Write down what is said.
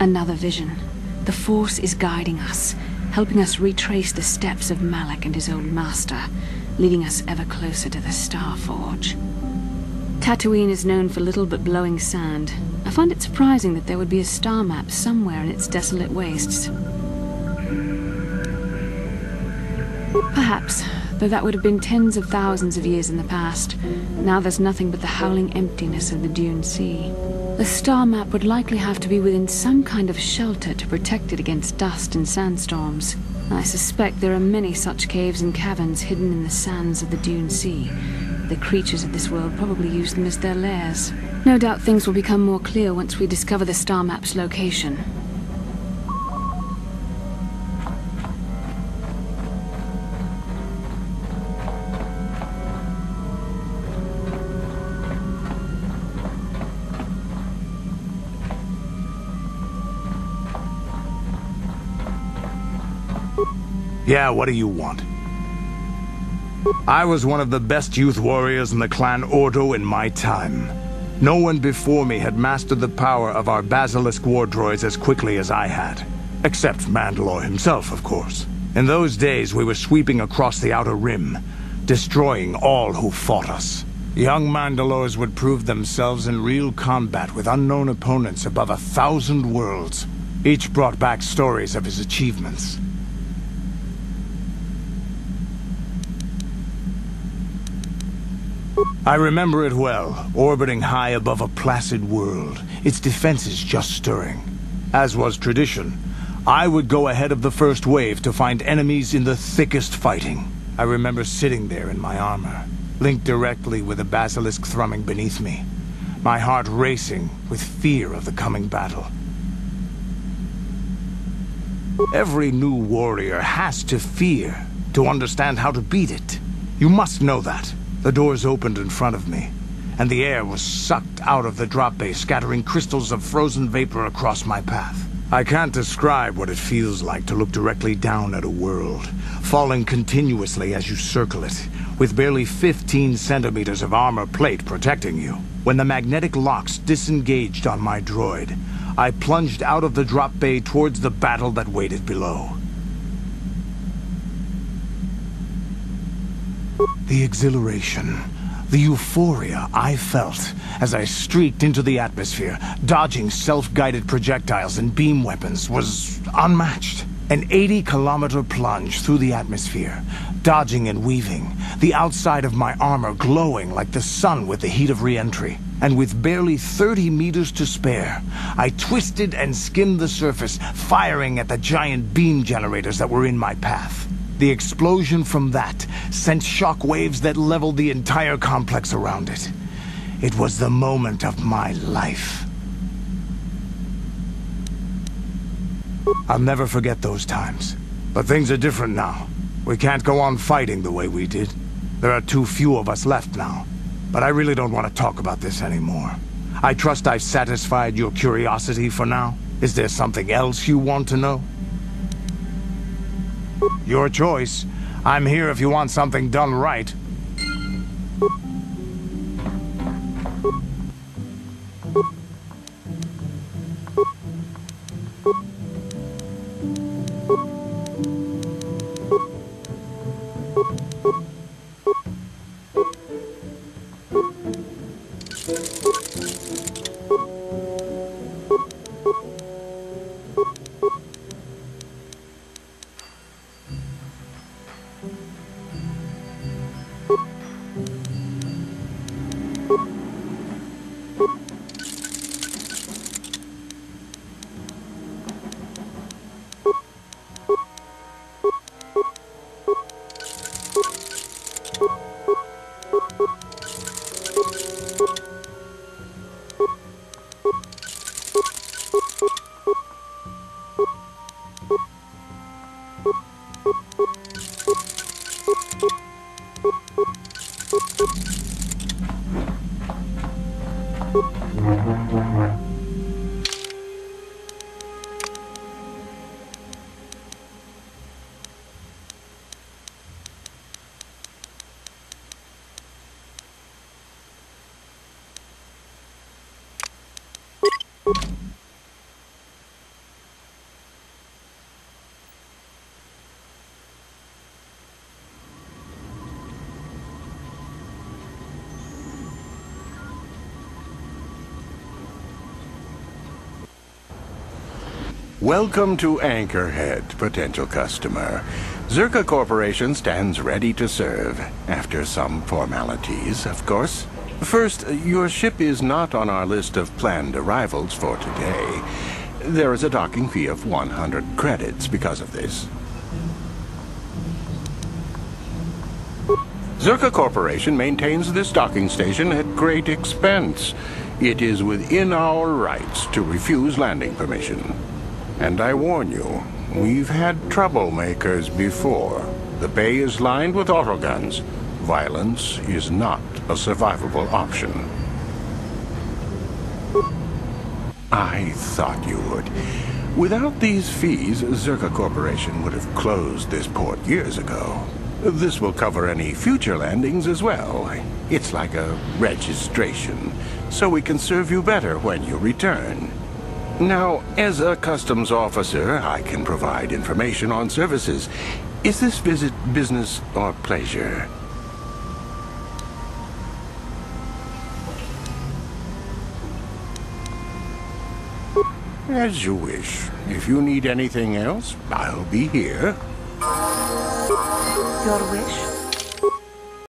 Another vision. The Force is guiding us, helping us retrace the steps of Malak and his old master, leading us ever closer to the Star Forge. Tatooine is known for little but blowing sand. I find it surprising that there would be a star map somewhere in its desolate wastes. Perhaps, though that would have been tens of thousands of years in the past. Now there's nothing but the howling emptiness of the Dune Sea. The star map would likely have to be within some kind of shelter to protect it against dust and sandstorms. I suspect there are many such caves and caverns hidden in the sands of the Dune Sea. The creatures of this world probably use them as their lairs. No doubt things will become more clear once we discover the star map's location. Yeah, what do you want? I was one of the best youth warriors in the clan Ordo in my time. No one before me had mastered the power of our basilisk war droids as quickly as I had. Except Mandalore himself, of course. In those days, we were sweeping across the Outer Rim, destroying all who fought us. Young Mandalores would prove themselves in real combat with unknown opponents above 1,000 worlds. Each brought back stories of his achievements. I remember it well, orbiting high above a placid world, its defenses just stirring. As was tradition, I would go ahead of the first wave to find enemies in the thickest fighting. I remember sitting there in my armor, linked directly with a basilisk thrumming beneath me, my heart racing with fear of the coming battle. Every new warrior has to fear to understand how to beat it. You must know that. The doors opened in front of me, and the air was sucked out of the drop bay, scattering crystals of frozen vapor across my path. I can't describe what it feels like to look directly down at a world, falling continuously as you circle it, with barely 15 centimeters of armor plate protecting you. When the magnetic locks disengaged on my droid, I plunged out of the drop bay towards the battle that waited below. The exhilaration, the euphoria I felt as I streaked into the atmosphere, dodging self-guided projectiles and beam weapons, was unmatched. An 80-kilometer plunge through the atmosphere, dodging and weaving, the outside of my armor glowing like the sun with the heat of re-entry. And with barely 30 meters to spare, I twisted and skimmed the surface, firing at the giant beam generators that were in my path. The explosion from that sent shock waves that leveled the entire complex around it. It was the moment of my life. I'll never forget those times. But things are different now. We can't go on fighting the way we did. There are too few of us left now. But I really don't want to talk about this anymore. I trust I've satisfied your curiosity for now. Is there something else you want to know? Your choice. I'm here if you want something done right. Welcome to Anchorhead, potential customer. Zerka Corporation stands ready to serve, after some formalities, of course. First, your ship is not on our list of planned arrivals for today. There is a docking fee of 100 credits because of this. Zerka Corporation maintains this docking station at great expense. It is within our rights to refuse landing permission. And I warn you, we've had troublemakers before. The bay is lined with autoguns. Violence is not a survivable option. I thought you would. Without these fees, Zerka Corporation would have closed this port years ago. This will cover any future landings as well. It's like a registration, so we can serve you better when you return. Now, as a customs officer, I can provide information on services. Is this visit business or pleasure? As you wish. If you need anything else, I'll be here. Your wish?